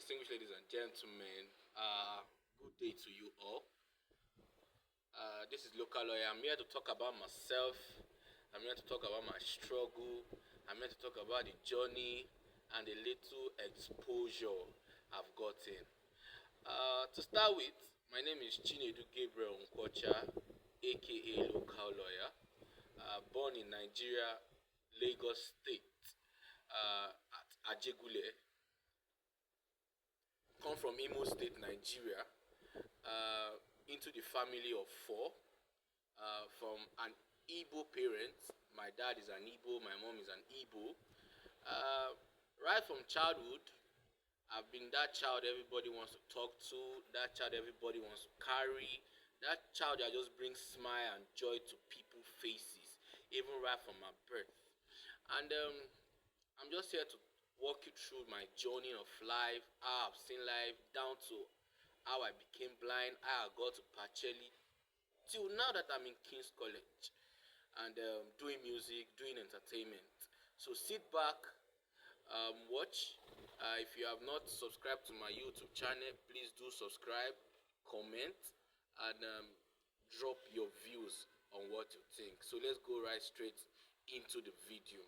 distinguished ladies and gentlemen, good day to you all. This is Local Lawyer. I'm here to talk about myself. I'm here to talk about my struggle. I'm here to talk about the journey and the little exposure I've gotten. To start with, my name is Chinedu Gabriel Nkwocha, aka Local Lawyer. Born in Nigeria, Lagos State, at Ajegule. Come from Imo State, Nigeria, into the family of four, from an Igbo parent. My dad is an Igbo, my mom is an Igbo. Right from childhood, I've been that child everybody wants to talk to, that child everybody wants to carry, that child that just brings smile and joy to people's faces, even right from my birth. And I'm just here to walk you through my journey of life, how I've seen life, down to how I became blind, how I got to Pacheli, till now that I'm in King's College and doing music, doing entertainment. So sit back, watch. If you have not subscribed to my YouTube channel, please do subscribe, comment, and drop your views on what you think. So let's go right straight into the video.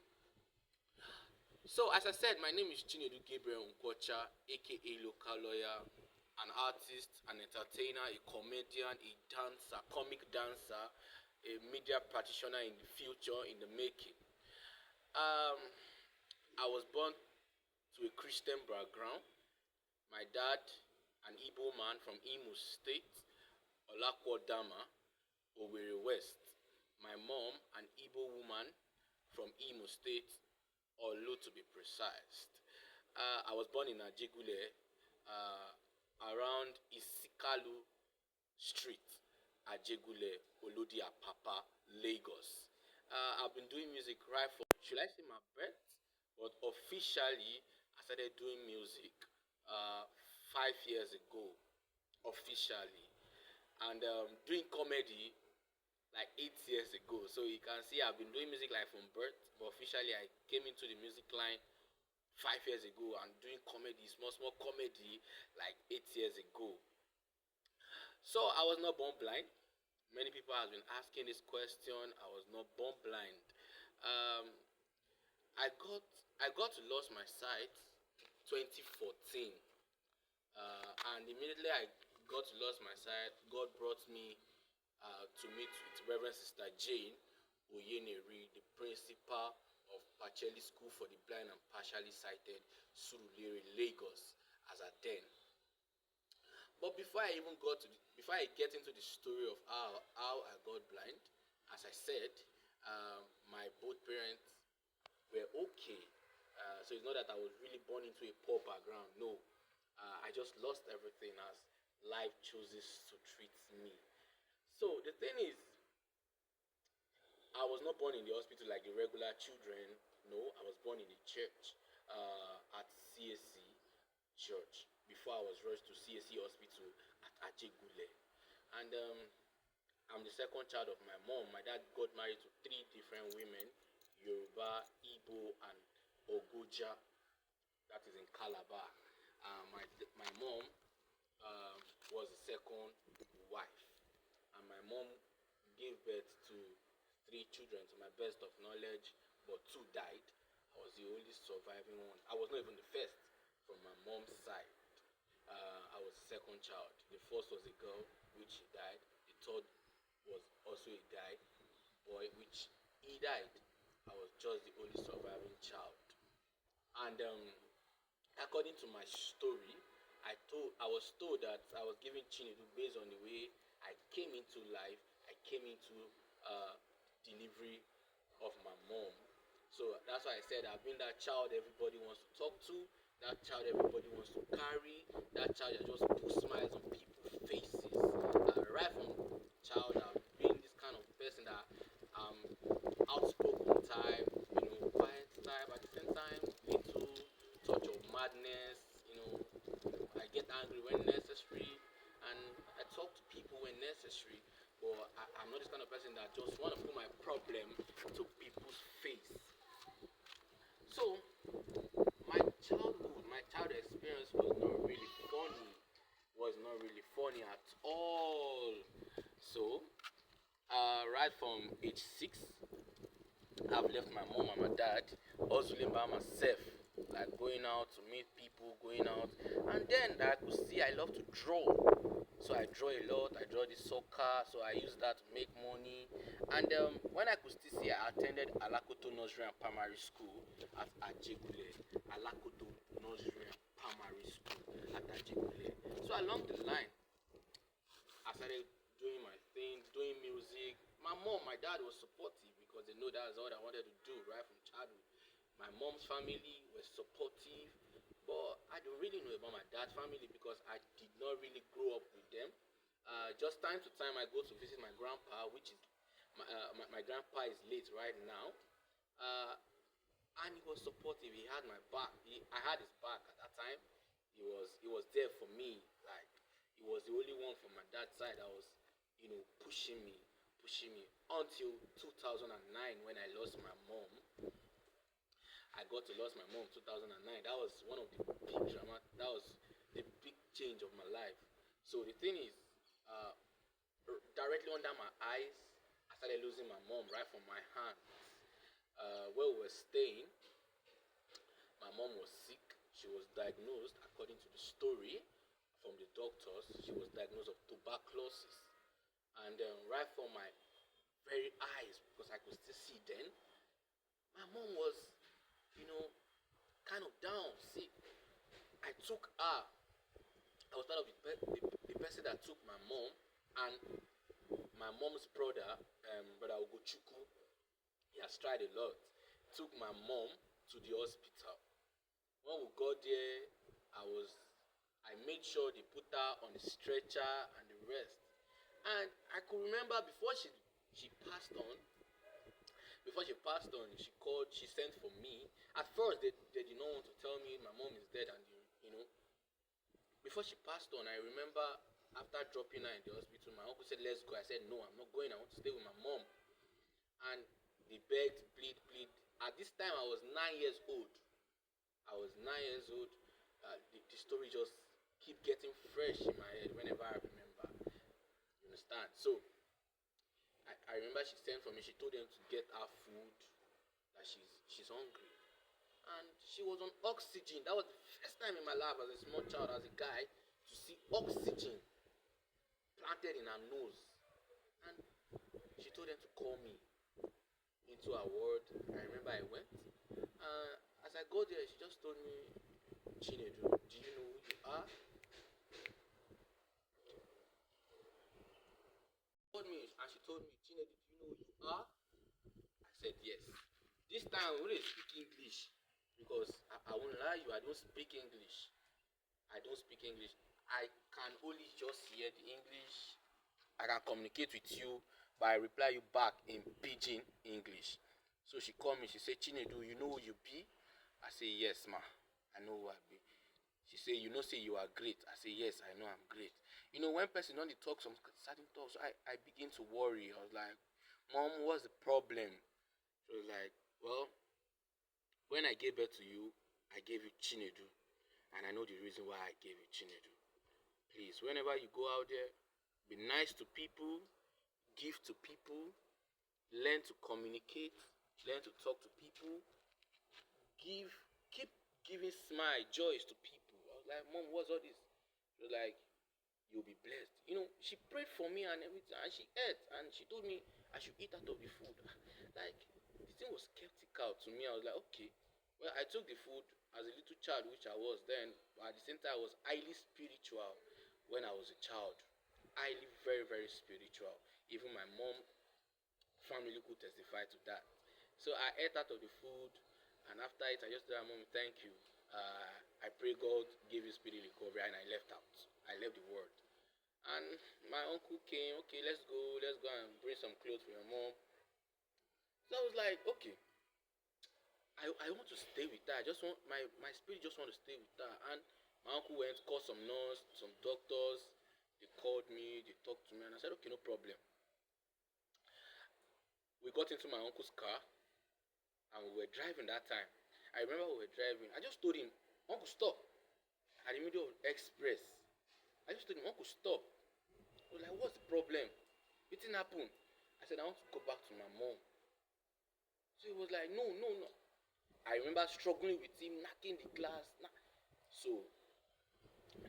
So as I said, my name is Chinedu Gabriel Nkwocha, aka Local Lawyer, an artist, an entertainer, a comedian, a dancer, comic dancer, a media practitioner in the future, in the making. I was born to a Christian background. My dad, an Igbo man from Imo State, Olakwodama, Owerri West. My mom, an Igbo woman from Imo State, Olu to be precise. I was born in Ajegule, around Isikalu Street, Ajegule, Olodia Papa, Lagos. I've been doing music right from, should I say my birth? But officially, I started doing music 5 years ago, officially. And doing comedy like 8 years ago. So you can see I've been doing music like from birth, but officially I came into the music line 5 years ago and doing comedy, small comedy like 8 years ago. So I was not born blind. Many people have been asking this question. I was not born blind. I got to lose my sight 2014, and immediately I got to lose my sight, God brought me to meet with Reverend Sister Jane Oyeneri, the principal of Pacheli School for the Blind and Partially Sighted, Surulere, Lagos, as at then. But before I get into the story of how I got blind, as I said, my both parents were okay. So it's not that I was really born into a poor background. No, I just lost everything as life chooses to treat me. So the thing is, I was not born in the hospital like the regular children. No, I was born in the church, at CSC Church, before I was rushed to CSC Hospital at Ajegule. And I'm the second child of my mom. My dad got married to 3 different women, Yoruba, Igbo, and Ogoja, that is in Calabar. My mom was the second wife. And my mom gave birth to 3 children, to my best of knowledge, but 2 died. I was the only surviving one. I was not even the first from my mom's side. I was the second child. The first was a girl, which she died. The third was also a boy, which he died. I was just the only surviving child. And according to my story, I was told that I was given Chinedu based on the way I came into life. I came into delivery of my mom. So that's why I said I've been that child everybody wants to talk to, that child everybody wants to carry, that child that just puts smiles on people's faces. Right from child, I've been this kind of person that outspoken type, quiet type, at the same time, little touch of madness, I get angry when necessary, and I talk to people when necessary, but I'm not this kind of person that just want to put my problem to people's face. So, my childhood experience was not really money at all. So, right from age 6, I've left my mom and my dad hustling by myself, like going out to meet people, going out. And then I could see I love to draw. So I draw a lot. I draw the soccer. So I use that to make money. And when I could still see, I attended Alakoto Nursery and Primary School at Ajegule. Alakoto Nursery and Primary School at Ajegule. So along the line, I started doing my thing, doing music. My mom, my dad was supportive because they know that's all I wanted to do right from childhood. My mom's family was supportive, but I don't really know about my dad's family because I did not really grow up with them. Just time to time, I go to visit my grandpa, which is my grandpa is late right now. Uh, and he was supportive. He had my back. I had his back at that time. He was there for me. Like he was the only one from my dad's side that was, pushing me until 2009 when I lost my mom. I got to lose my mom 2009. That was one of the big drama. That was the big change of my life. So the thing is, uh, directly under my eyes, I started losing my mom right from my hands. Where we were staying, my mom was sick. She was diagnosed, according to the story from the doctors, she was diagnosed of tuberculosis. And right from my very eyes, because I could still see then, my mom was, you know, kind of down, sick. I took her. I was part of the person that took my mom and my mom's brother, brother Ogochukwu. He has tried a lot. Took my mom to the hospital. When we got there, I made sure they put her on the stretcher and the rest. And I could remember she passed on. Before she passed on, she sent for me. At first, they did not want to tell me my mom is dead, and you know. Before she passed on, I remember after dropping her in the hospital, my uncle said, "Let's go." I said, "No, I'm not going. I want to stay with my mom." And they begged, plead. At this time, I was 9 years old. I was 9 years old. The story just keep getting fresh in my head whenever I remember. You understand? So I remember she sent for me. She told them to get her food, that she's hungry, and she was on oxygen. That was the first time in my life as a small child, as a guy, to see oxygen planted in her nose. And she told them to call me into her ward. I remember I went. As I got there, she just told me, "Chinedu, do you know who you are?" She told me, "Chinedu, do you know who you are?" I said, "Yes." This time we didn't speak English because I won't lie you, I don't speak English. I don't speak English. I can only just hear the English. I can communicate with you, but I reply you back in pidgin English. So she called me, she said, "Chinedu, you know who you be?" I say, "Yes, ma. I know who I be." She say, "You know, say you are great." I say, "Yes, I know I'm great." When person only talk some certain talks, I begin to worry. I was like, "Mom, what's the problem?" She was like, "Well, when I gave birth to you, I gave you Chinedu. And I know the reason why I gave you Chinedu. Please, whenever you go out there, be nice to people, give to people, learn to communicate, learn to talk to people, give, keep giving smile, joys to people." I was like, "Mom, what's all this?" She was like, "You'll be blessed." She prayed for me and everything, and she ate, and she told me I should eat out of the food. Like, the thing was skeptical to me. I was like, okay. Well, I took the food as a little child, which I was then, but at the same time, I was highly spiritual when I was a child. Highly, very, very spiritual. Even my mom family could testify to that. So I ate out of the food, and after it, I just told my mom, "Thank you. I pray God give you speedy recovery," and I left out. I left the world. And my uncle came, "Okay, let's go and bring some clothes for your mom." So I was like, okay, I want to stay with her. I just want my spirit just want to stay with her. And my uncle went, called some nurse, some doctors. They called me, they talked to me, and I said, "Okay, no problem." We got into my uncle's car, and we were driving that time. I remember we were driving. I just told him, "Uncle, stop." At the middle of express. I just told him, "Uncle, stop." I was like, what's the problem? Wetin happen? I said, I want to go back to my mom. So he was like, no, no, no. I remember struggling with him, knocking the glass. So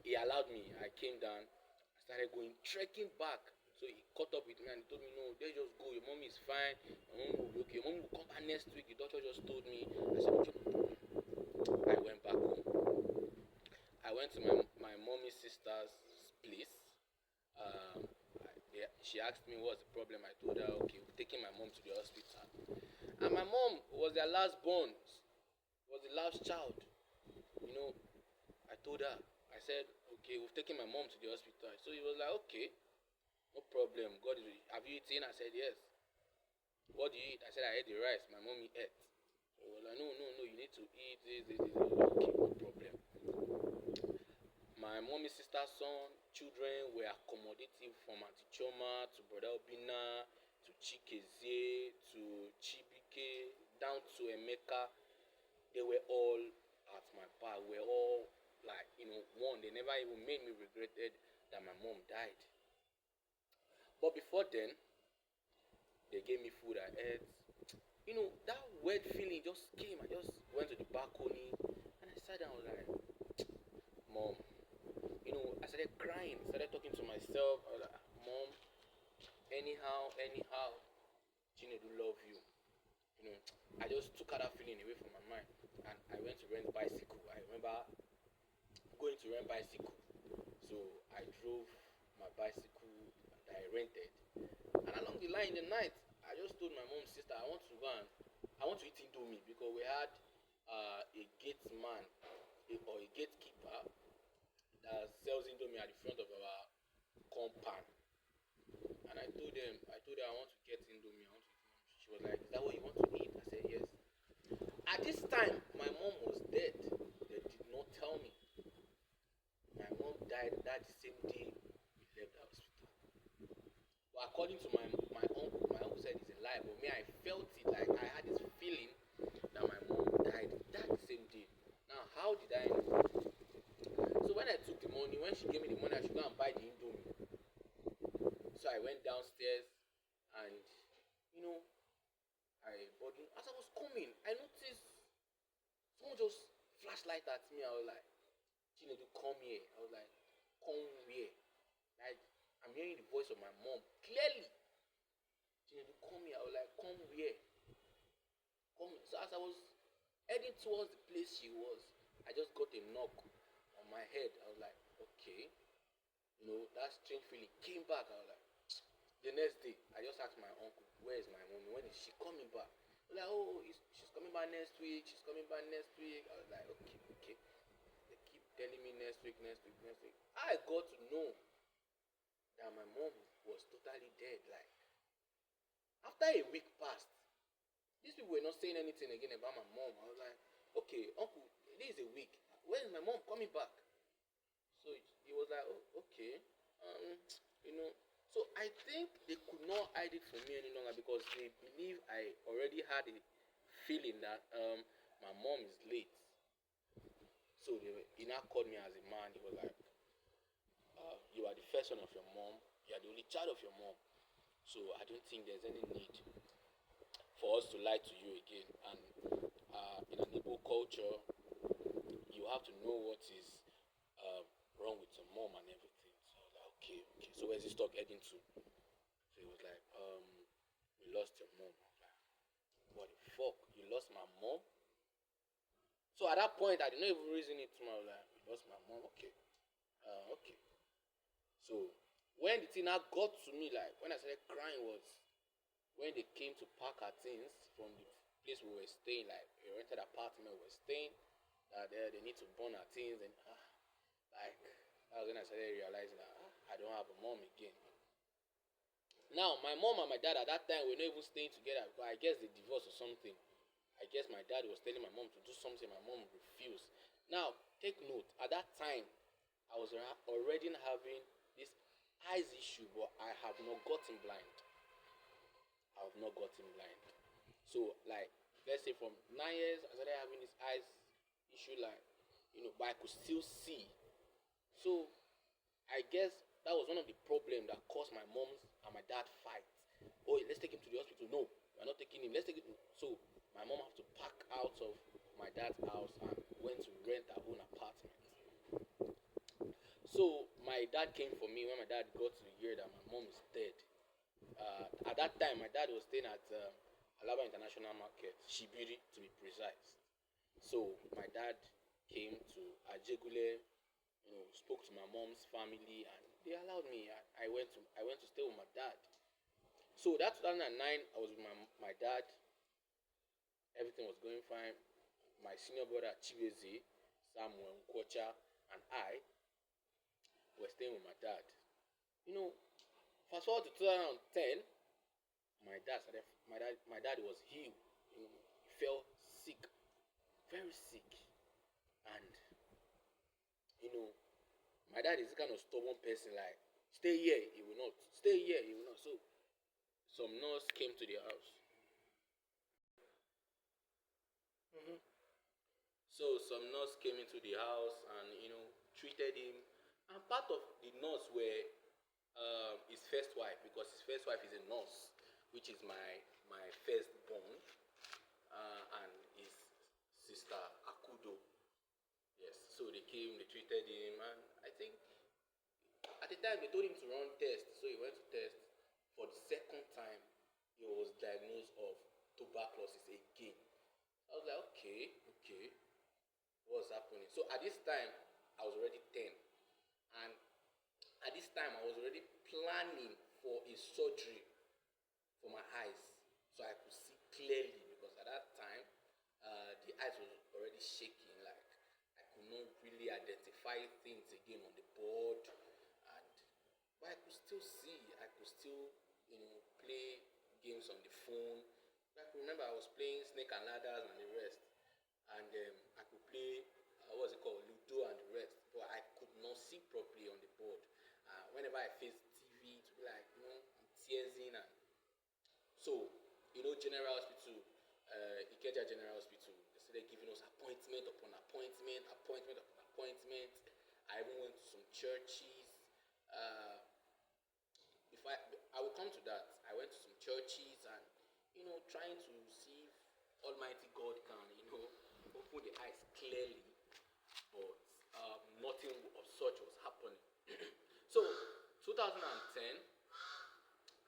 he allowed me. I came down. I started going, trekking back. So he caught up with me and he told me, no, let's just go. Your mom is fine. Your mom will be okay. Your mom will come back next week. The doctor just told me. I said, okay, no problem. I went back home. I went to my mommy's sister's place. She asked me what's the problem. I told her, okay, we're taking my mom to the hospital. And my mom was their last born, was the last child. You know, I told her, I said, okay, we've taken my mom to the hospital. So he was like, okay, no problem. God is with you. Have you eaten? I said, yes. What do you eat? I said, I ate the rice. My mommy ate. So he was like, no, no, no, you need to eat this. Okay, no problem. My mommy's sister's son, children were accommodative from Auntie Choma to Brother Obina to Chikezie to Chibike down to Emeka. They were all at my back. We were all like, one. They never even made me regretted that my mom died. But before then, they gave me food I ate. That weird feeling just came. I just went to the balcony and I sat down. I was like, Mom. I started crying, started talking to myself. I was like, Mom, anyhow, Chinedu love you. I just took that feeling away from my mind and I went to rent bicycle. I remember going to rent bicycle. So I drove my bicycle that I rented. And along the line in the night, I just told my mom's sister, I want to eat Indomie because we had a gate man or a gatekeeper that sells Indomie at the front of our compound. And I told her I want to get Indomie. She was like, is that what you want to eat? I said, yes. At this time, my mom was dead. They did not tell me. My mom died that same day we left the hospital. But according to my uncle said it's a lie. But me, I felt it. Like I had this feeling that my mom died that same day. Now, how did I know? So when I took the money, when she gave me the money, I should go and buy the Indomie. So I went downstairs and, as I was coming, I noticed someone just flashlight at me. I was like, Chinedu, come here. I was like, come here. Like, I'm hearing the voice of my mom clearly. Chinedu, come here. I was like, come here. Come here. So as I was heading towards the place she was, I just got a knock on my head. I was like, okay. That strange feeling came back. I was like, the next day, I just asked my uncle, where is my mommy? When is she coming back? I was like, oh, she's coming back next week. She's coming back next week. I was like, okay. They keep telling me next week. I got to know that my mom was totally dead. Like, after a week passed, these people were not saying anything again about my mom. I was like, okay, uncle, this is a week. When is my mom coming back? So he was like, oh, okay. So I think they could not hide it from me any longer because they believe I already had a feeling that my mom is late. So he now called me as a man. He was like, you are the first son of your mom. You are the only child of your mom. So I don't think there's any need for us to lie to you again. And in an Igbo culture, you have to know what is wrong with your mom and everything. So I was like, okay. So where's this talk heading to? So he was like, we lost your mom. I was like, what the fuck? You lost my mom? So at that point, I didn't even reason it to me. I was like, you lost my mom? Okay. Okay. So when the thing now got to me, like when I started crying was when they came to pack our things from the place we were staying, like a rented apartment we were staying, that they need to burn our things and like that was when I started realizing that I don't have a mom again. Now my mom and my dad at that time were not even staying together because I guess they divorced or something. I guess my dad was telling my mom to do something, my mom refused. Now take note, at that time I was already having this eyes issue, but I have not gotten blind. So like let's say from 9 years I started having this eyes issue, like but I could still see. So I guess That was one of the problems that caused my mom's and my dad fight. Oh, let's take him to the hospital. No, we're not taking him. Let's take it. So my mom had to pack out of my dad's house and went to rent her own apartment. So my dad came for me when my dad got to hear that my mom is dead. At that time, my dad was staying at Alaba International Market, Shibiri to be precise. So my dad came to Ajegule, spoke to my mom's family, and they allowed me. I went to stay with my dad. So that 2009, I was with my dad. Everything was going fine. My senior brother Chibeze, Samuel Nkocha, and I were staying with my dad. Fast forward to 2010, my dad was healed. He fell sick, very sick, and my dad is the kind of stubborn person. Like, stay here, he will not. Stay here, he will not. So some nurse came to the house. Mm-hmm. So some nurse came into the house and treated him. And part of the nurse were his first wife, because his first wife is a nurse, which is my firstborn, and his sister Akudo. Yes. So they came, they treated him, and I think at the time they told him to run tests. So he went to test. For the second time, he was diagnosed of tuberculosis again. I was like, okay, what's happening? So at this time, I was already 10. And at this time, I was already planning for a surgery for my eyes so I could see clearly, because at that time, the eyes was already shaking. Like, I could not really identify things again on the board. But I could still see. I could still, play games on the phone. I could remember I was playing Snake and Ladders and the rest. And I could play, what's it called, Ludo and the rest. But I could not see properly on the board. Whenever I faced TV, to be like, I'm tearing. And so, General Hospital, Ikeja General Hospital, they started giving us appointment upon appointment, appointment upon appointment. I even went to some churches. If I will come to that. I went to some churches and trying to see if Almighty God can open the eyes clearly, but nothing of such was happening. So 2010,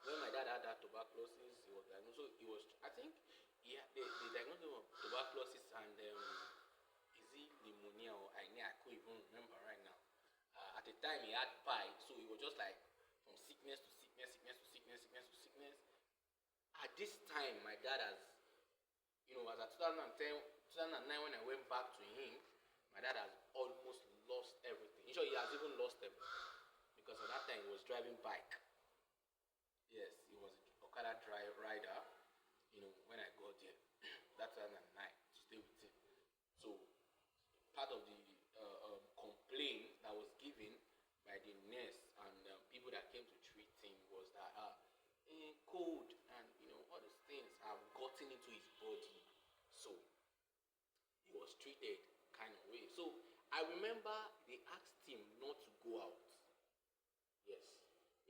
when my dad had that tuberculosis, he was diagnosed. So he was, I think, they diagnosed him with tuberculosis and is it pneumonia or I couldn't even remember right now. At the time he had pie, so it was just like from sickness to sickness, sickness to sickness, sickness to sickness. At this time, my dad has, as at 2010, 2009 when I went back to him, my dad has almost lost everything. In short, he has even lost everything, because at that time he was driving bike. Yes, he was a Okada rider. When I got there, that 2009 to stay with him. So part of the complaint that was given by the nurse and people that came to treat him was that cold and all those things have gotten into his body, so he was treated kind of way. So I remember they asked him not to go out. Yes,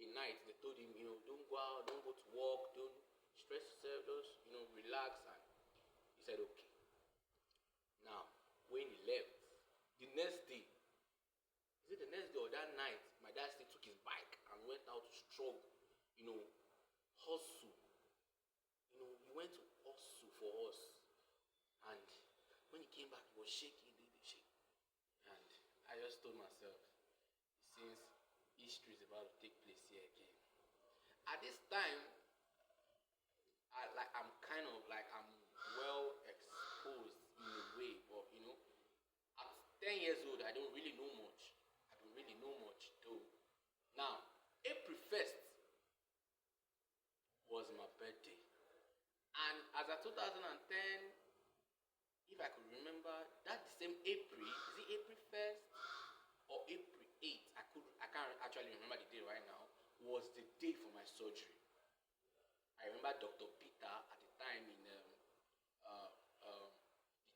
in night they told him, don't go out, don't go to work, don't stress yourself, just relax. And he said okay. Now when he left, the next day, or that night, my dad still took his bike and went out to struggle, hustle. He went to hustle for us. And when he came back, he was shaking, shaking. And I just told myself, since history is about to take place here again. At this time, I'm kind of like, I'm well exposed in a way, but at 10 years old, I don't really know much. Though. Now, April 1st was my birthday. And as of 2010, if I could remember, that same April, is it April 1st or April 8th? I can't actually remember the day right now, was the day for my surgery. I remember Dr. Peter at the time in the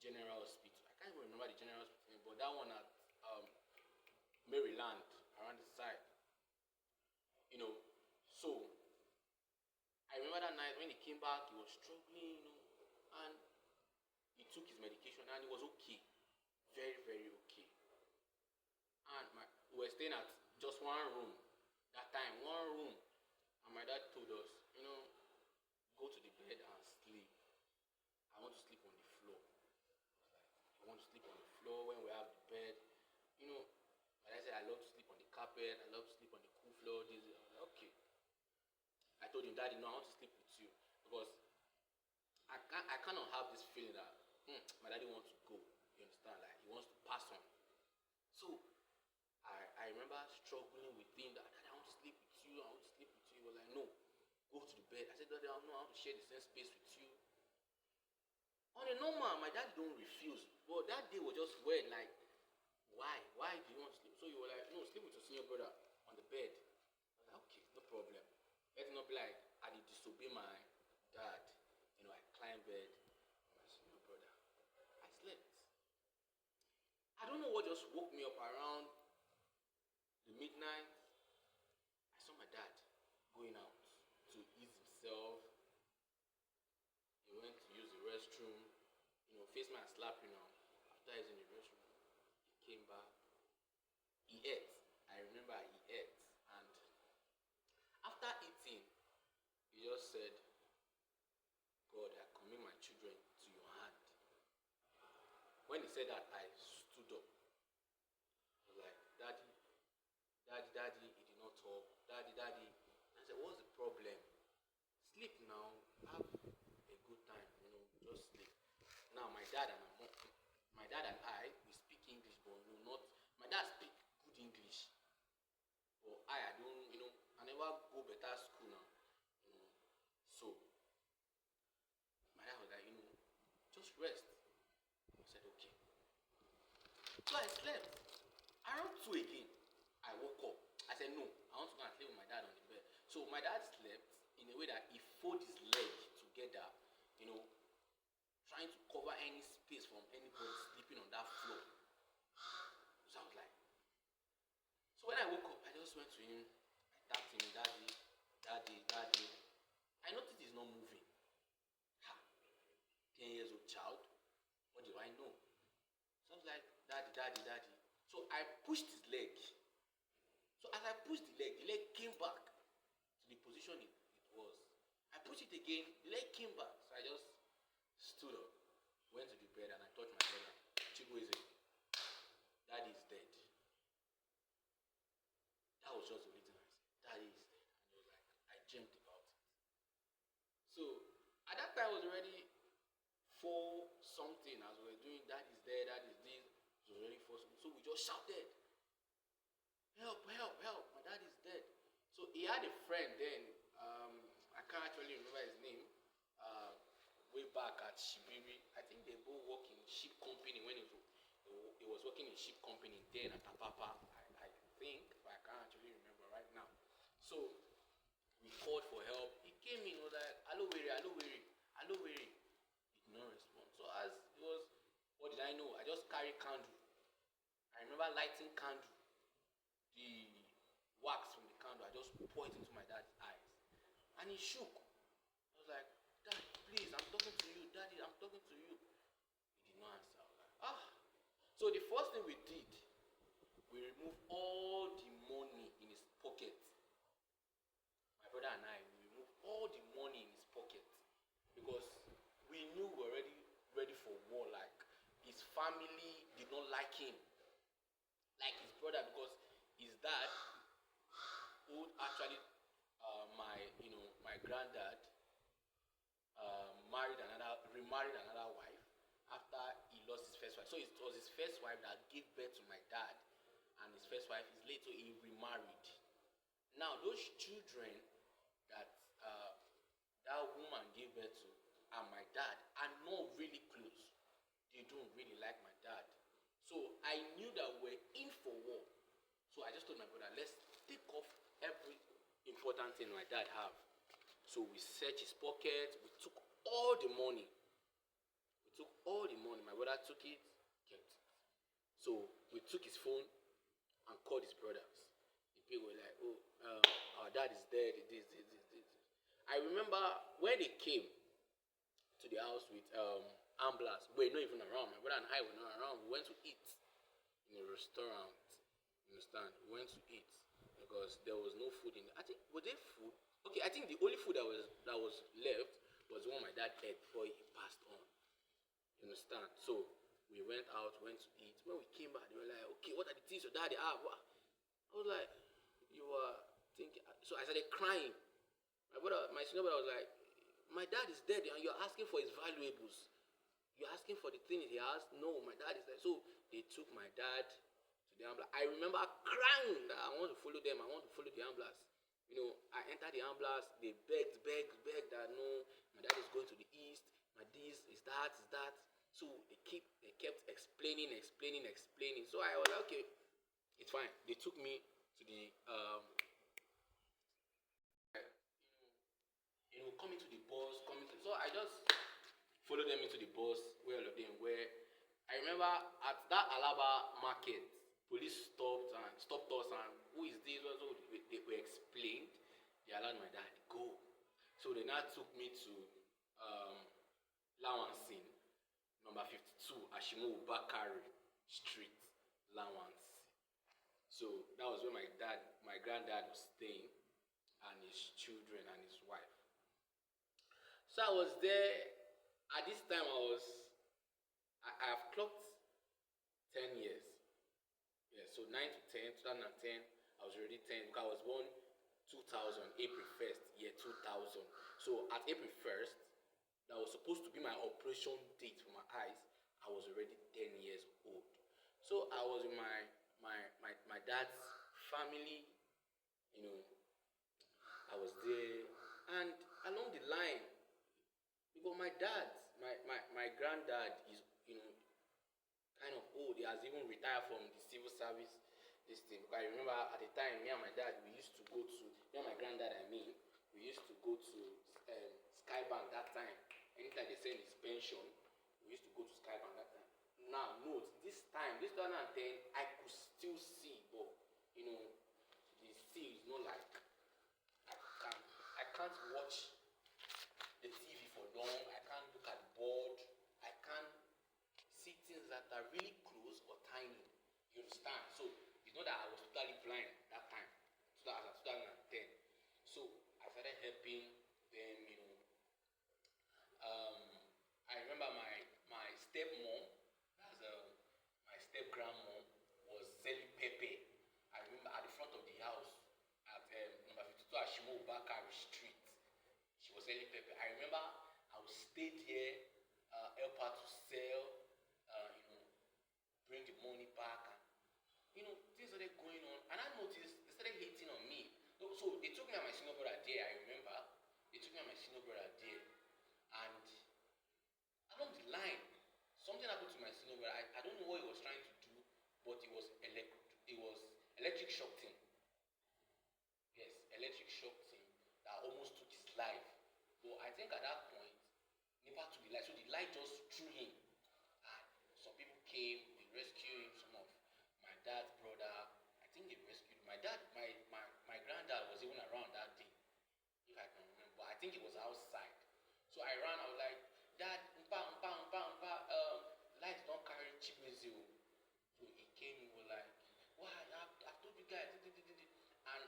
General Hospital. I can't even remember the General Hospital, but that one at Maryland, around the side. you know. So I remember that night when he came back, he was struggling, and he took his medication and he was okay, very very okay. And we were staying at just one room that time, one room, and my dad told us, go to the bed and sleep. I want to sleep on the floor. I want to sleep on the floor when we have the bed. Like I said, I love to sleep on the carpet. I love to sleep on the cool floor. I was like, okay. I told him, Daddy, no, I want to sleep with you because I cannot have this feeling that my daddy wants to go. You understand? Like he wants to pass on. So I remember struggling with him that I want to sleep with you. I want to sleep with you. He was like, no, go to the bed. I said, Daddy, I want to share the same space with you. On a normal, my dad don't refuse. But that day was just weird. Like, why? Why do you want to sleep? So you were like, no, sleep with your senior brother on the bed. I was like, okay, no problem. Let it not be like I did disobey my dad. I climbed bed with my senior brother. I slept. I don't know what just woke me up around the midnight. I saw my dad going out to ease himself. He went to use the restroom. Face me and slap After using the restroom, he came back. He ate. I remember he ate. And after eating, he just said, God, I commit my children to your hand. When he said that, I stood up. I was like, Daddy, he did not talk. Daddy. I said, what's the problem? Sleep now. Have a good time. Just sleep. Now, my dad and I, we speak English, but not. My dad speak good English, but I don't. I never go better school now. So my dad was like, just rest. I said, okay. So I slept. Around 2 again, I woke up. I said, no, I want to go and sleep with my dad on the bed. So my dad slept in a way that he folded his leg together, trying to cover any space from anybody sleeping on that floor. So I was like, so when I woke up, I just went to him. I tapped him, Daddy. I noticed he's not moving. 10 years old child, what do I know? So I was like, Daddy. So I pushed his leg. So as I pushed the leg came back to the position it was. I pushed it again, the leg came back. So I just stood up, went to the bed, and I touched my brother. Chibueze, Daddy is dead. That was just the reason I said, Daddy is dead. And it was like, I dreamt about it. So at that time I was already 4 something as we were doing, Dad is dead, Dad is this. It was already 4 something. So we just shouted, help, my dad is dead. So he had a friend then, I can't actually remember his name, way back at Shibiri. I think they both work in ship company when he was working in ship company then at Apapa, I think, but I can't actually remember right now. So we called for help. He came in, was like, hello, Wiri. He did not respond. So as it was, what did I know? I just carried candle. I remember lighting candle. The wax from the candle, I just poured it into my dad's eyes. And he shook. I was like, Dad, please, I'm talking to you. Daddy, I'm talking to you. He did not answer. I was like, So the first thing we did, we removed all the money in his pocket. My brother and I, we removed all the money in his pocket. Because we knew we were ready for war. Like, his family did not like him. Like his brother, because his dad, who actually, my granddad, remarried another wife after he lost his first wife. So it was his first wife that gave birth to my dad, and his first wife is late, so he remarried. Now those children that that woman gave birth to and my dad are not really close. They don't really like my dad. So I knew that we're in for war. So I just told my brother, let's take off every important thing my dad have. So we searched his pocket. We took all the money. My brother took it, kept it. So we took his phone and called his brothers. The people were like, our dad dad is dead. This. I remember when they came to the house with ambulance. We're not even around. My brother and I were not around. We went to eat in a restaurant. You understand? We went to eat because there was no food in. I think was there food? Okay, I think the only food that was left was the one my dad ate before he passed on. You understand? So we went out, went to eat. When we came back, they were like, "Okay, what are the things your daddy have?" What? I was like, "You are thinking." So I started crying. My senior brother was like, "My dad is dead, and you're asking for his valuables. You're asking for the things he has." No, my dad is dead. So they took my dad to the ambulance. I remember crying that I want to follow them. I want to follow the ambulance. You know, I entered the ambulance. They begged that no, my dad is going to the east. My this is that. So they kept explaining. So I was like, okay, it's fine. They took me to the coming to the bus, so I just followed them into the bus where all of them were. I remember at that Alaba market, police stopped us and who is this? So they were explained. They allowed my dad to go. So they now took me to Lawansin, number 52, Ashimo Bakari Street, Lawansin. So that was where my granddad was staying, and his children and his wife. So I was there. At this time, I have clocked 10 years. Yeah, so 9 to 10, 2010, I was already 10 because I was born 2000, April 1st, year 2000. So at April 1st, that was supposed to be my operation date for my eyes, I was already 10 years old. So I was with my dad's family, you know, I was there, and along the line, because my granddad is, kind of old. He has even retired from the civil service. This thing. Because I remember at the time, me and my dad, me and my granddad, we used to go to Skybank that time. Anytime they send his pension, we used to go to Skybank that time. Now, note, this time, this 2010, I could still see, but, the see is not like, I can't watch the TV for long. I can't look at the board. I can't see things that are really close or tiny. You understand? So it's not that I was totally blind that time, 2010. So I started helping them. I remember my stepmom, that's my step grandmom, was selling pepper. I remember at the front of the house at number 52 Ashimo Bakari Street. She was selling pepper. I remember I would stay there, help her to sell, bring the money back, and things started going on. And I noticed they started hating on me. So they took me and my senior brother there. I remember they took me and my senior brother there, and along the line, something happened to my senior brother. I don't know what he was trying to do, but it was electric shock thing. Yes, electric shock thing that almost took his life. But I think at that point, never took the light. So the light just threw him. And some people came, they rescued him. Some of my dad's brother, I think they rescued him. My granddad was even around that day, if I can remember. But I think he was outside. So I ran, I was like, "Dad, lights don't carry Chibwezi." So he came, he was like, "Why? I've told you guys." And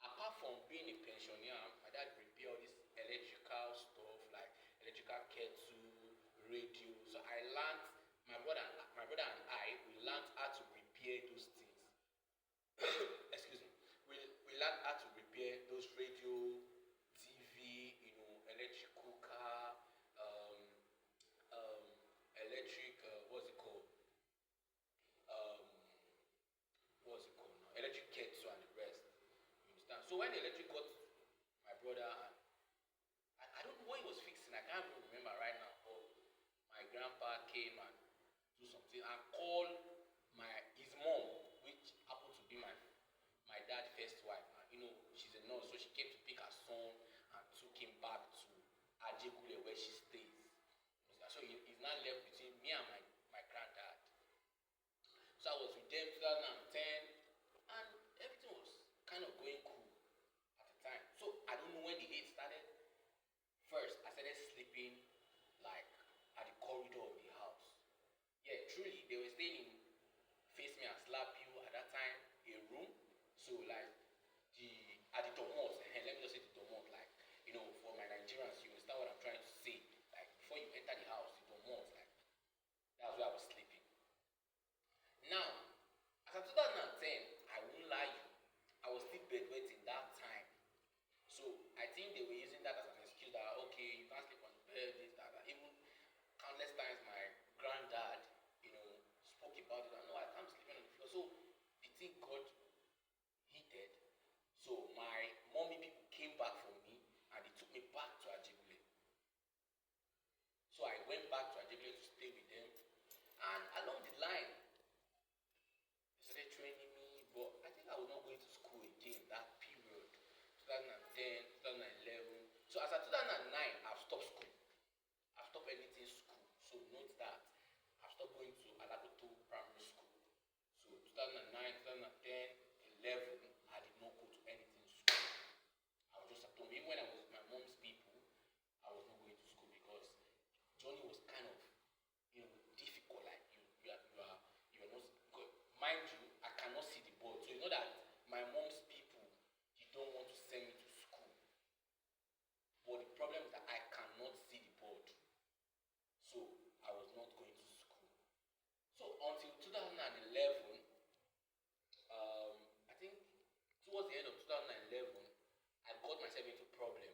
apart from being a pensioner, my dad repaired all this electrical stuff like electrical kettle, radio. So I learned, my brother and I, we learned how to repair those things. Excuse me. We learned how to repair those radio, TV, electric cooker, electric, electric kettle and the rest. You understand? So when the electric got my brother, and I don't know what he was fixing. I can't even remember right now. But my grandpa came and do something and called his mom, which happened to be my dad's first wife. And, she's a nurse, so she came to pick her son and took him back to Ajegule where she stays. So he's now left between me and my granddad. So I was with them 2010, and everything was kind of going cool. they were staying in Face Me and Slap You at that time, a room. So like the at the domot, let me just say the domot, like for my Nigerians, you understand what I'm trying to say. Like before you enter the house, the domot, like that's where I was sleeping. Now, as of 2010, I won't lie you, I was still bedwetting that time. So I think they were using that as an excuse that okay, you can't sleep on the bed, this, that. Even countless times my granddad, spoke about it. And no, I can't sleep on the floor. So the thing got heated. So my mommy people came back for me and they took me back to Ajibule. So I went back to Ajibule to stay with them. And along the line, they started training me, but I think I was not going to school again that period. 2010, 2011. So as of 2009, I've stopped school. I've stopped anything school. So note that I've stopped going to Alagoto Primary School. So 2009, 2010, 11, I did not go to anything school. I was just at home. Even when I was with my mom's people, I was not going to school because journey was kind of difficult. Like you are not, mind you, I cannot see the board. So you know that my mom's people, they don't want to send me to school. But the problem is that I cannot see the board. So I was not going to school. So until 2011, I think towards the end of 2011, I got myself into problem.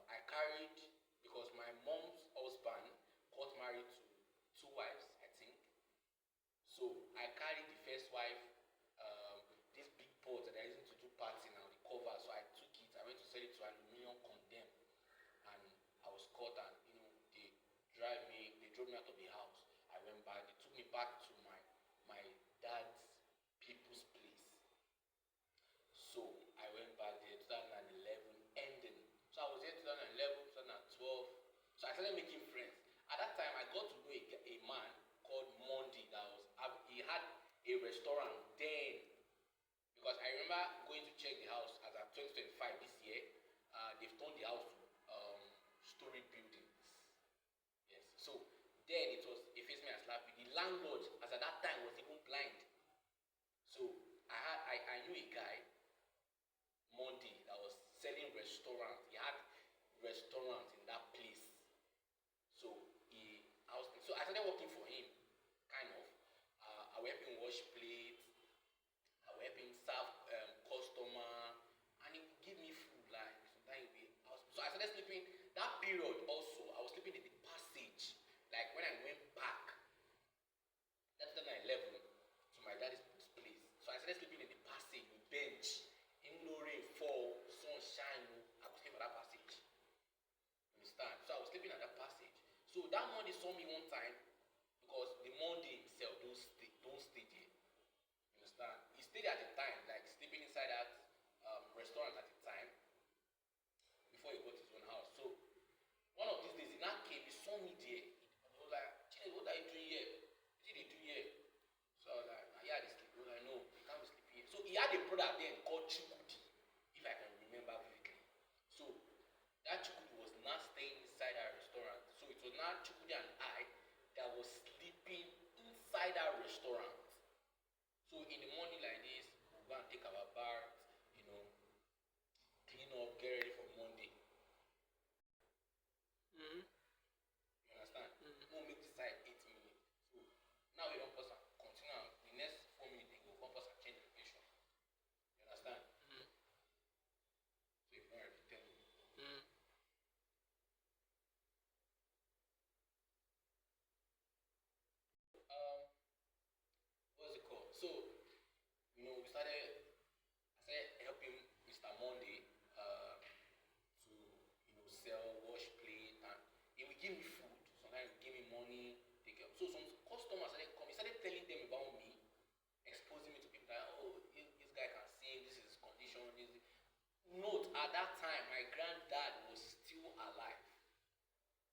I carried, because my mom's husband got married to two wives, I think. So I carried the first wife, this big pot that they're using to do party now, the cover. So I took it, I went to sell it to Aluminium Condemn, and I was caught, and they drove me out of the house. I went back, they took me back to my dad's people's place. So I went back there 2011 ending. So I was there 2011, 2012. So I started making friends. At that time, I got to know a man called Monday he had a restaurant then. Because I remember going to check the house as of 2025 this year. They've turned the house to story buildings. Yes. So then it was a Face Me and Slap You. The landlord, as at that time, was even blind. So I knew a guy, Monday, that was selling restaurants. He had restaurants in that place. So I started working for him, kind of. I would help him wash plates. I would help him serve customer, and he would give me food. Like sometimes so I started sleeping. That period also, I was sleeping in the passage. Like when I went back, that's 2011, to my daddy's place. So I started sleeping in the passage with bench. Even though rain fall, sun shine, I could sleep at that passage. Understand? So I was sleeping at that passage. So that Monday saw me one time, because the Monday himself don't stay there. You understand? He stayed at the time, like sleeping inside that restaurant at the time, before he got his own house. So one of these days he now came, he saw me there. He was like, Chile, what are you doing here? What did they do here? So I was like, yeah, they sleep. He was like, no, you can't be sleeping here. So he had a brother then called Chukudi, if I can remember vividly. So that Chukudi was not staying inside our restaurant. So it was not Chukudi and I that was sleeping inside our restaurant. So in the morning like this, we'll go and take our bath, clean up, get ready for Monday. Mm-hmm. You understand? Mm-hmm. We'll make this side 8 minutes. So now we don't pause and continue. The next 4 minutes, they go pause and change the location. You understand? Mm-hmm. So if you want to tell me. Mm-hmm. What's it called? So, I started helping Mr. Monday to, sell, wash plate, and he would give me food. Sometimes he would give me money, take care. So some customers started coming. He started telling them about me, exposing me to people that, oh, this guy can sing, this is his condition. Note, at that time, my granddad was still alive.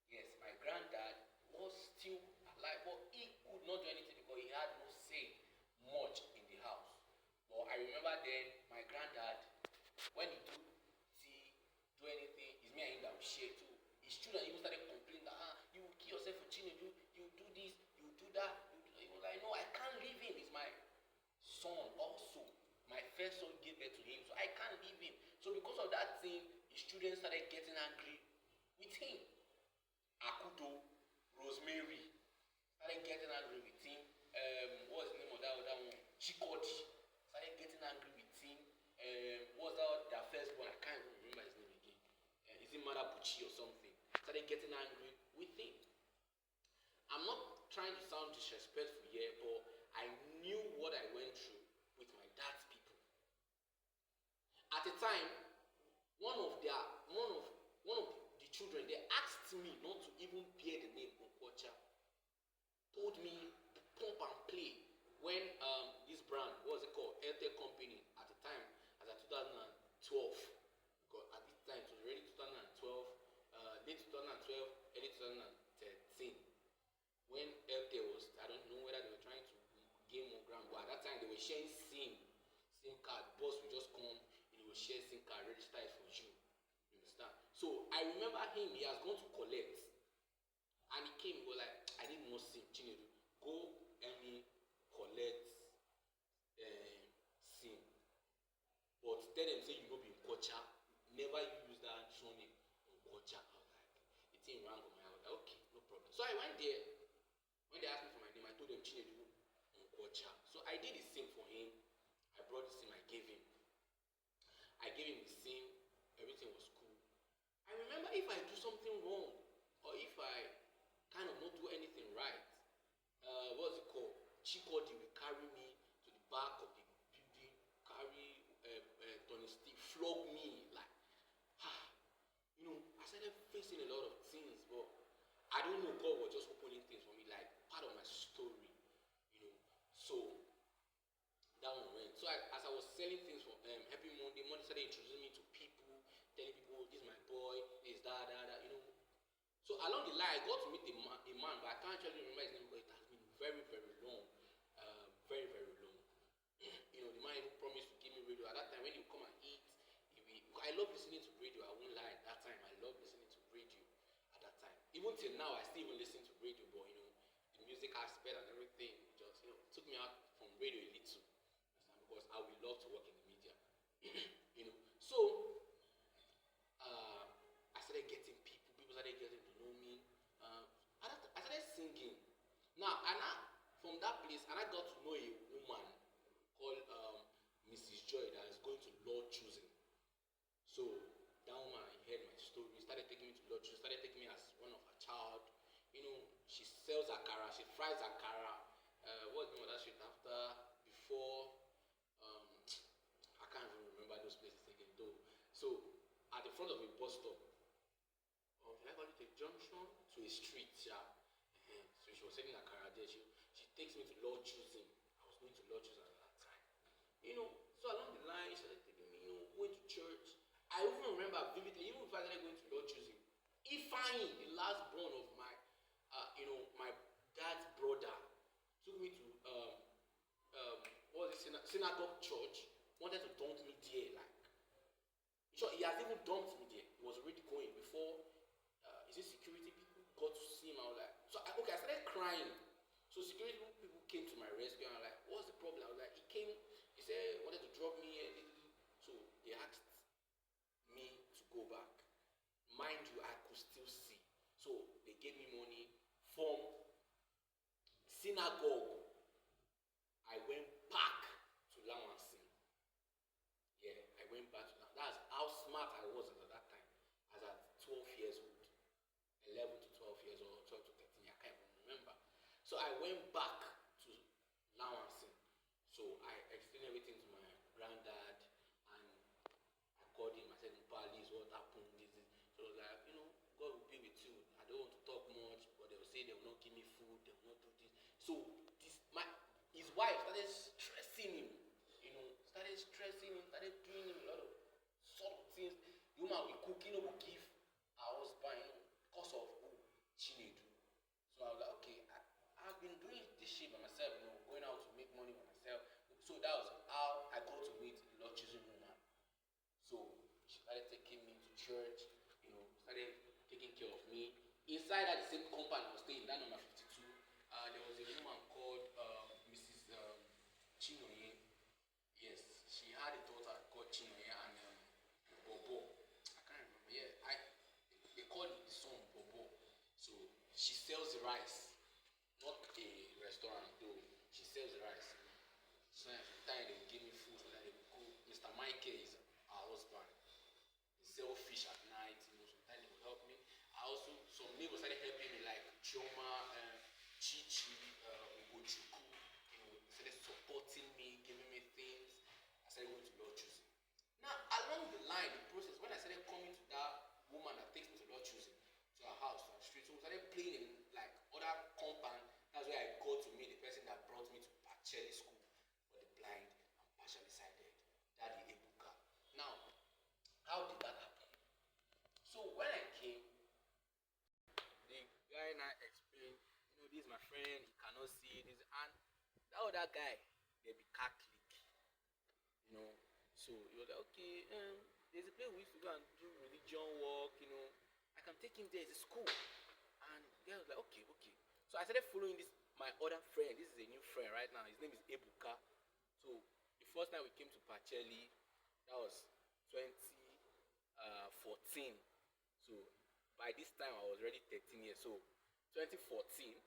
Yes, my granddad was still alive, but he could not do anything because he had no say much in the house. But I remember then my granddad, when he do anything, it's me and him that we share too. His children even started complaining that you will kill yourself for Chinedu, you do this, you do that. son also. My first son gave birth to him, so I can't leave him. So because of that thing, his children started getting angry with him. Akudo, Rosemary started getting angry with him. What's the name of that other one? Chikodi started getting angry with him. What's that their firstborn? I can't even remember his name again. Is it Madabuchi or something? Started getting angry with him. I'm not trying to sound disrespectful here, but I knew what I went through with my dad's people. At the time, one of the children, they asked me not to even bear the name Okwacha. Told me to pump and play when this brand, what was it called, Airtel Company at the time, as at 2012. Because at this time it was already 2012, late 2012, early 2013. When Airtel was, I don't know whether they were trying to gain more ground, but at that time they were sharing SIM card. Boss will just come, he will share SIM card, register it for you. You understand? So I remember him, he has gone to collect. And he came, he was like, I need more SIM. Chinedu, go and me collect SIM. But tell them, say you know be Nkocha. Never use that name Nkocha. I was like, the thing rang on my head. Like, okay, no problem. So I went there. When they asked me for my name, I told them Chinedu Nkocha. So I did the SIM for him. I brought the SIM, I gave him. I gave him the SIM. Everything was cool. I remember if I do something wrong, or if I kind of not do anything right, what's it called? Chikodi will carry me to the back of the building, carry Tony stick, flog me like, I started facing a lot of things, but I don't know, God was just opening things for me, like part of my story, So that one went. So as I was selling things for Happy Monday started introducing me to people, telling people, this is my boy, this is that. So along the line, I got to meet a man, but I can't actually remember his name, but it has been very, very long. Very, very long. The man even promised to give me radio. At that time, when he would come and eat, I love listening to radio. I won't lie. At that time, I love listening to radio. At that time. Even till now, I still even listen to radio, but, the music aspect and everything just, took me out from radio a little. Because I would love to work in the media. So, I started getting people started getting to know me. I started singing. Now, from that place, I got to know a woman called Mrs. Joy that is going to Lord Choosing. So, that woman heard my story, started taking me to Lord Choosing, started taking me as one of her child. She sells akara, she fries akara. What's the name of that street before? I can't even remember those places again, though. So, at the front of a bus stop, I call it a junction to a street, yeah. So she was selling akara there. She takes me to Lord Choosing. I was going to Lord Choosing at that time. So along the line, she started taking me, going to church. I even remember vividly, even if I started going to Lord Choosing, Ifeanyi, the last born of my, my dad's brother, took me to synagogue church, wanted to dump me there, like. Sure, he has even dumped me there. He was already going before. Is it security people got to see him? I was like, I started crying. So security people came to my rescue and I was like, what's the problem? I was like, he said, wanted to drop me. So they asked me to go back. Mind you, I could still see. So they gave me money from synagogue. I went back to Lawansin. Yeah, I went back to that. That's how smart I was at that time. I was at 12 years old. 11 to 12 years old, 12 to 13, I can't even remember. So I went back to Lawansin. So I explained everything to my granddad and I called him. I said, Police, what happened? This. So I was like, God will be with you. I don't want to talk much, but they will say they will not give me food, they will not do this. So his wife started stressing him. Started doing him a lot of sort of things. The woman will cook, will give her husband, because of Chinedu. So I was like, okay, I've been doing this shit by myself, going out to make money by myself. So that was how I got to meet the Lord Choosing woman. So she started taking me to church, started taking care of me. Inside that the same compound I was staying, that number 52, there was a woman called Mrs. Chinoye. she sells the rice, not a restaurant though. She sells the rice. So time they give me food that they cook. Mr. Michael is our husband. He sell fish at night. Sometimes they will help me. I also some neighbors started helping me like Choma, Chichi, Ugochukwu. Started supporting me, giving me things. I started going to Lord choosing. Now along the line, the process when I started coming to that woman that takes me to Lord choosing, to her house, to her street, so we started playing in like other compound. That's where I got to meet the person that brought me to Pacheli School for the blind and partially sighted, Daddy Ebuka. Now, how did that happen? So when I came, the guy now explained, this is my friend, he cannot see this, and that other guy, they be Catholic, So he was like, okay, there's a place we used to go and do religion work, I can take him there, it's a school. And the guy was like, okay. So I started following this, my other friend, this is a new friend right now, his name is Ebuka. So the first time we came to Pacheli, that was 2014. So by this time I was already 13 years. So 2014,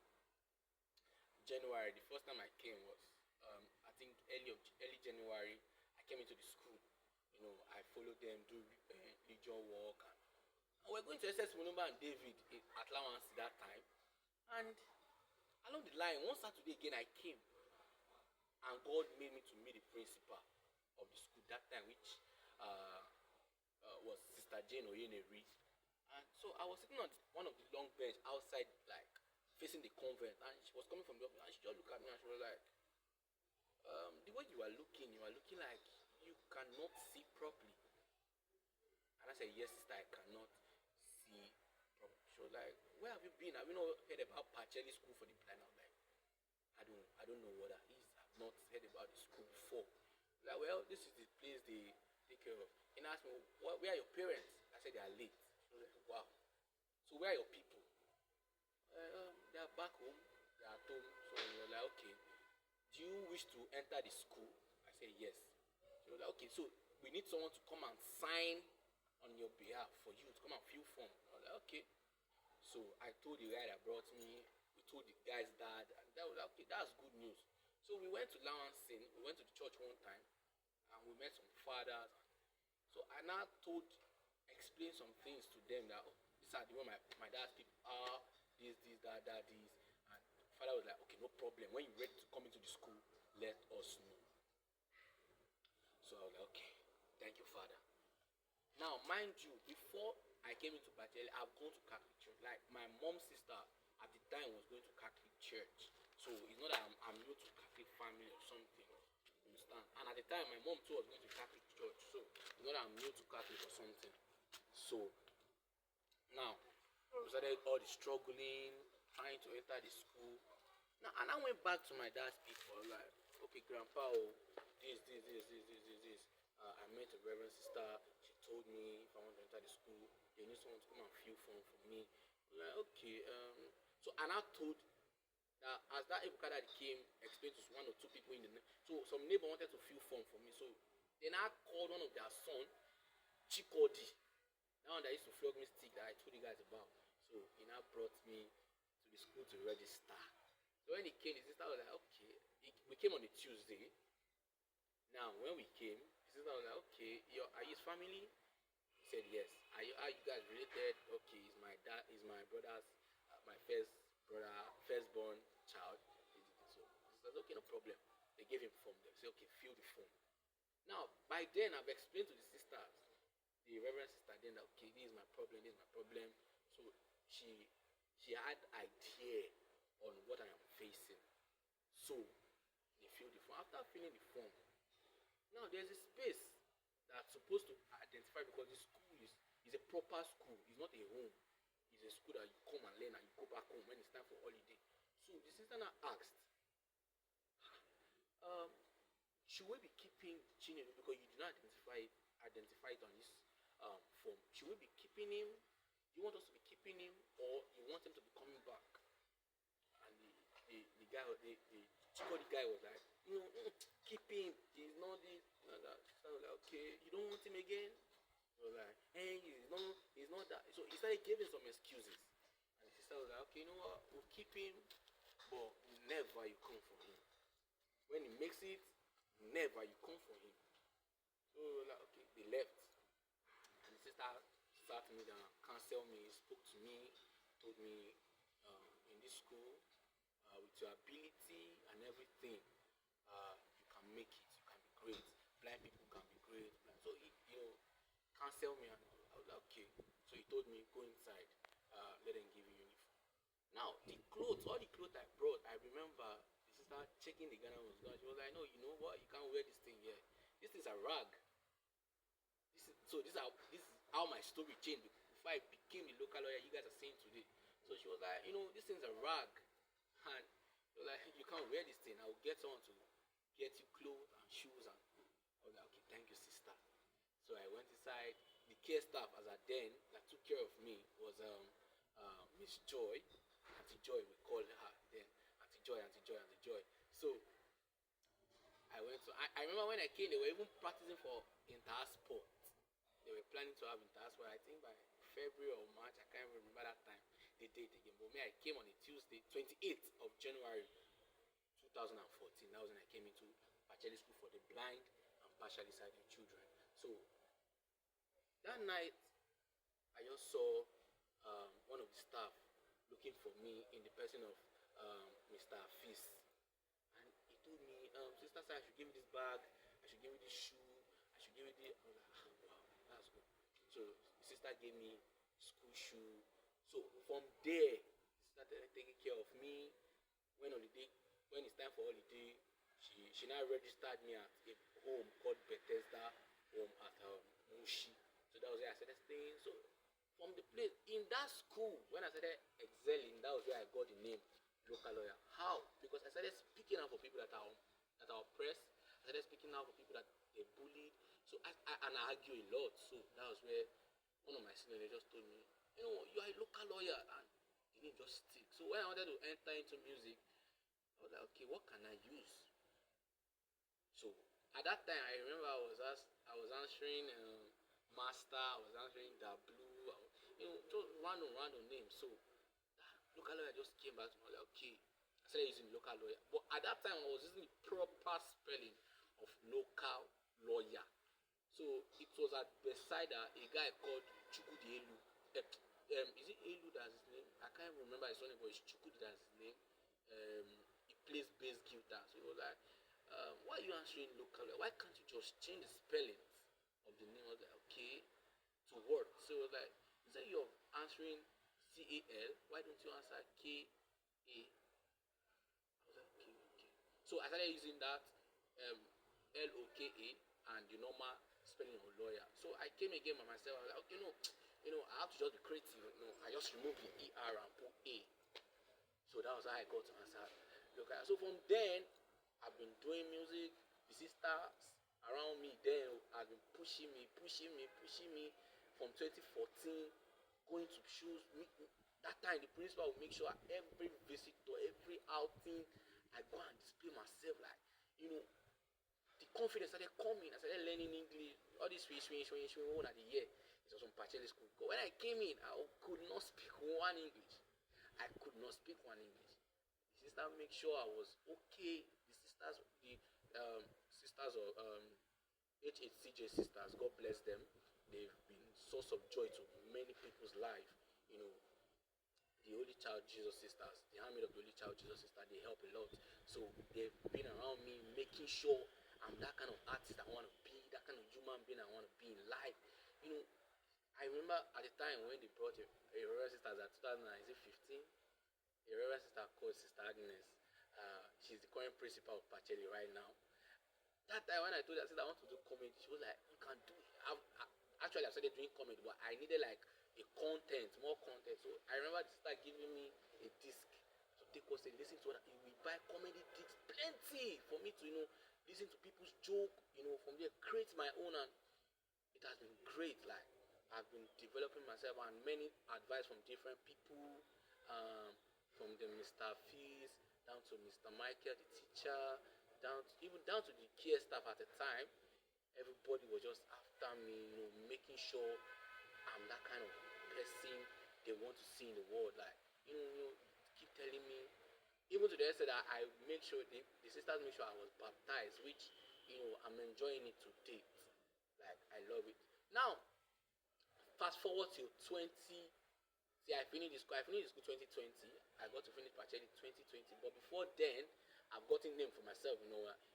January, the first time I came was, I think early January, I came into the school. I followed them, do religion work. And we're going to SS Munumba and David at Lawrence that time. And along the line, one Saturday again, I came. And God made me to meet the principal of the school that time, which was Sister Jane Oyeneri. And so I was sitting on one of the long bench outside, like, facing the convent. And she was coming from the office. And she just looked at me and she was like, the way you are looking like you cannot see properly. And I said, yes, sister, I cannot see properly. She was like, where have you been? Have you not heard about Pacheli School for the blind? I was like, I don't know what that is. I've not heard about the school before. Like, well, this is the place they take care of. And asked me, where are your parents? I said, they are late. She was like, wow. So where are your people? They are back home. They are at home. So we were like, okay. Do you wish to enter the school? I said, yes. She was like, okay, so we need someone to come and sign on your behalf for you to come and fill form. I was like, okay. So I told the guy that brought me, we told the guy's dad, and that was like, okay, that's good news. So we went to Lawansin, we went to the church one time, and we met some fathers. So I now explained some things to them that, these are the way my dad's people are, this, that, this. Father was like, okay, no problem. When you're ready to come into the school, let us know. So I was like, okay, thank you, Father. Now, mind you, before I came into Pacheli, I've gone to Catholic church. Like, my mom's sister at the time was going to Catholic church. So it's not that I'm new to Catholic family or something. You understand? And at the time, my mom too was going to Catholic church. So it's not that I'm new to Catholic or something. So now, we started all the struggling, trying to enter the school. Now, and I went back to my dad's people, like, okay, grandpa, this. I met a reverend sister. She told me if I want to enter the school, they need someone to come and fill form for me. I'm like, okay. So and I told that as that Ebuka that came, explained to one or two people in the so some neighbor wanted to fill form for me. So then I called one of their son, Chikodi, that one that used to flog me stick that I told you guys about. So he now brought me to the school to register. So when he came, his sister was like, okay. We came on a Tuesday. Now, when we came, his sister was like, okay, are you his family? He said, yes. Are you guys related? Okay, he's my dad, he's my brother's, my firstborn child. So he said, okay, no problem. They gave him form. They said, okay, fill the form. Now, by then, I've explained to the sisters, the reverend sister, then that, okay, this is my problem. So she had idea on what I am facing. So they fill the form. After filling the form, now there's a space that's supposed to identify because the school is a proper school. It's not a home. It's a school that you come and learn and you go back home when it's time for holiday. So the sister now asked, should we be keeping Chinedu because you did not identify it on this form? Should we be keeping him? Do you want us to be keeping him or you want him to be coming back? The guy, the Chikodi guy was like, keep him. He's not this. That. So I was like, okay, you don't want him again? He was like, hey, he's not that. So he started giving some excuses. And the sister sister was like, okay, you know what, we'll keep him, but never you come for him. When he makes it, never you come for him. So like, okay, they left. And the sister sat me down, counseled me, spoke to me, told me, in this school, with your ability and everything, you can make it, you can be great. Blind people can be great. So he, counseled me, and I was like, okay. So he told me, go inside, let them give you uniform. Now, the clothes, all the clothes I brought, I remember the sister checking the Ghana was gone. She was like, no, you know what? You can't wear this thing here. This is a rag. This is how my story changed. Before I became the local lawyer you guys are seeing today. So she was like, this thing's a rag. And she was like, you can't wear this thing. I will get someone to get you clothes and shoes. And I was like, okay, thank you, sister. So I went inside. The care staff, as I then, that took care of me was Miss Joy, Auntie Joy, we called her then, Auntie Joy, Auntie Joy, Auntie Joy. So I went to. I remember when I came, they were even practicing for inter-sport. They were planning to have inter-sport. I think by February or March, I can't remember that time. They did it again. But me, I came on a Tuesday, 28th of January, 2014. That was when I came into Pacheli School for the blind and partially sighted children. So that night, I just saw one of the staff looking for me in the person of Mr. Fis. And he told me, sister said I should give you this bag, I should give you this shoe, I should give you this. I was like, wow, that's good. So the sister gave me school shoe. So from there, she started taking care of me. When it's time for holiday, she now registered me at a home called Bethesda home at Mushi. So that was where I started staying. So from the place in that school, when I started excelling, that was where I got the name local lawyer. How? Because I started speaking out for people that are oppressed. I started speaking out for people that they bullied. So I argue a lot. So that was where one of my seniors just told me, you are a local lawyer, and they didn't just stick. So when I wanted to enter into music, I was like, okay, what can I use? So at that time, I remember I was answering Master, I was answering Da Blue, just random names. So local lawyer just came back to me. I was like, okay, I started using local lawyer. But at that time, I was using the proper spelling of local lawyer. So it was at Bethesda, a guy called Chukudi Elu. Is it Elu that's his name? I can't remember his name, but it's Chukudi that's his name. He plays bass guitar. So he was like, why are you answering local lawyer? Why can't you just change the spellings of the name? I was like, okay, to what? So it was like, instead you're answering CAL, why don't you answer KA? I was like, okay. So I started using that LOKA and the normal spelling of lawyer. So I came again by myself. I was like, okay, I have to just be creative. I just removed the ER and put A. So that was how I got to answer local. So from then, I've been doing music. The sisters around me then have been pushing me from 2014, going to shows. That time the principal would make sure every visitor, every outing, I go and display myself, like, the confidence started coming. I started learning English. All this swing one at the year. It was from Pacheli School. But when I came in, I could not speak one English. The sister make sure I was okay. The sisters of HHCJ sisters, God bless them. They've been source of joy to many people's life. The Holy Child Jesus sisters, the Handmaid of the Holy Child Jesus sister, they help a lot. So they've been around me, making sure I'm that kind of artist I want to be, that kind of human being I want to be in life. I remember at the time when they brought a reverend sister at 2015, a reverend sister called Sister Agnes. She's the current principal of Pacheli right now. That time when I told her, I said I want to do comedy, she was like, you can do it. Actually, I started doing comedy, but I needed like more content. So I remember the sister giving me a disc to take us and listen to what we buy comedy discs plenty for me to listen to people's joke, from there create my own, and it has been great. Like, I've been developing myself, and many advice from different people, from the Mr. Fizz down to Mr. Michael, the teacher, down to the care staff at the time. Everybody was just after me, making sure I'm that kind of person they want to see in the world. Like, keep telling me, even to the extent that I make sure the sisters make sure I was baptized, which I'm enjoying it to date. Like I love it. Now, fast forward till 20. See, I finished the school 2020. I got to finish Pacheli 2020. But before then, I've gotten name for myself.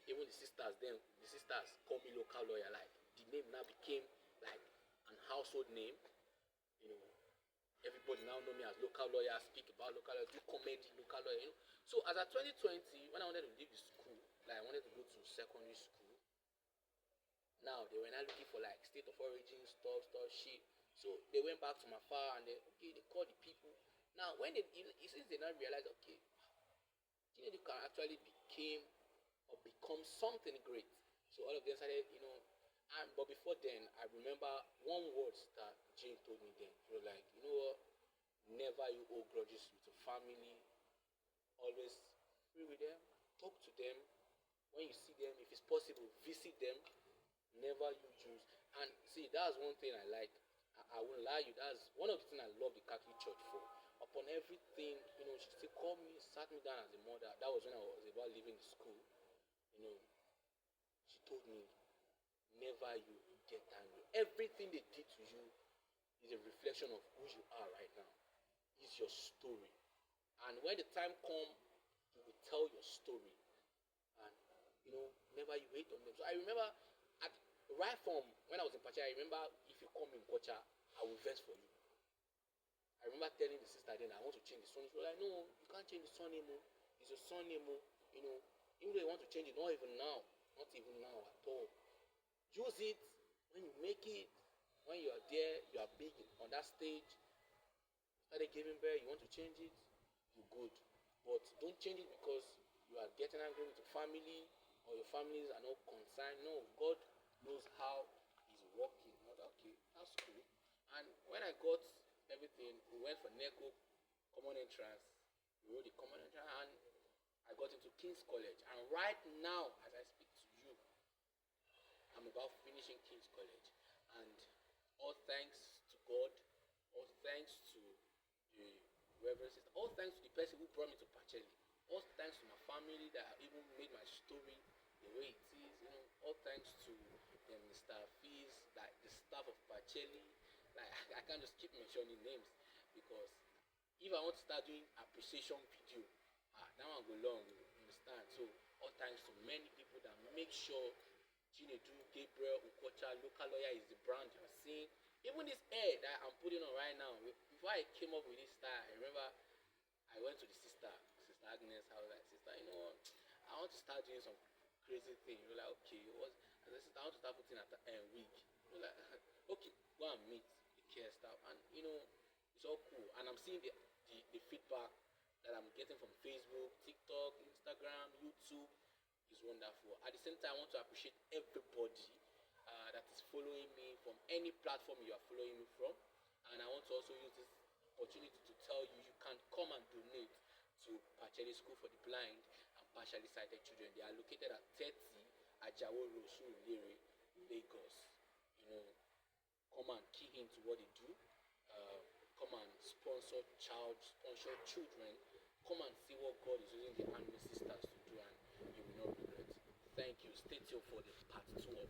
Even the sisters call me local lawyer. Like the name now became like an household name. You know, everybody now know me as local lawyer. Speak about local lawyer, do comedy, local lawyer. So as at 2020, when I wanted to leave the school, like I wanted to go to secondary school. Now they were now looking for like state of origin stuff, shit. So they went back to my far and they called the people. Now when since they now realized, okay, you can actually become something great. So all of them started, and but before then I remember one word that Jane told me then. She was like, what, never you hold grudges with your family, always free with them, talk to them. When you see them, if it's possible, visit them. Never you choose. And see, that's one thing I like. I won't lie you. That's one of the things I love the Catholic Church for. Upon everything, she still called me, sat me down as a mother. That was when I was about leaving the school. You know, she told me, never you get angry. Everything they did to you is a reflection of who you are right now. It's your story. And when the time comes, you will tell your story. And never you hate on them. So I remember right from when I was in Pacha, I remember if you come in Kocha, I will verse for you. I remember telling the sister then I want to change the surname. She was like, no, you can't change the surname. It's your surname. Even though you want to change it, not even now at all. Use it when you make it. When you are there, you are big on that stage. Started giving birth, you want to change it, you good. But don't change it because you are getting angry with your family or your families are not concerned. No, God knows how he's working. Not okay, that's cool. And when I got everything, we went for NECO common entrance. We wrote the common entrance and I got into King's College. And right now, as I speak to you, I'm about finishing King's College. And all thanks to God, all thanks to the Reverend Sister, all thanks to the person who brought me to Pacheli, all thanks to my family that even made my story the way it is, all thanks to Mr. Fizz, like the staff of Pacheli. Like I can't just keep mentioning names because if I want to start doing appreciation video, that one go long, you understand? So all thanks to many people that make sure Chinedu, Gabriel, Ukocha, local lawyer is the brand you're seeing. Even this hair that I'm putting on right now, before I came up with this style, I remember I went to the Sister Agnes house. Like, sister, I want to start doing some crazy thing. You're like, okay, I said, sister, I want to start putting at a wig. You're like, okay, go and meet the care staff. And, it's all cool. And I'm seeing the feedback that I'm getting from Facebook, TikTok, Instagram, YouTube is wonderful. At the same time, I want to appreciate everybody that is following me from any platform you are following me from. And I want to also use this opportunity to tell you can come and donate to Pacheli School for the Blind and Partially Sighted Children. They are located at 30 Ajawo Road, Surulere, Lagos. Come and key into what they do. Come and sponsor children. Come and see what God is using the Anime Sisters to do, and you will not regret. Thank you. Stay tuned for the part 2 of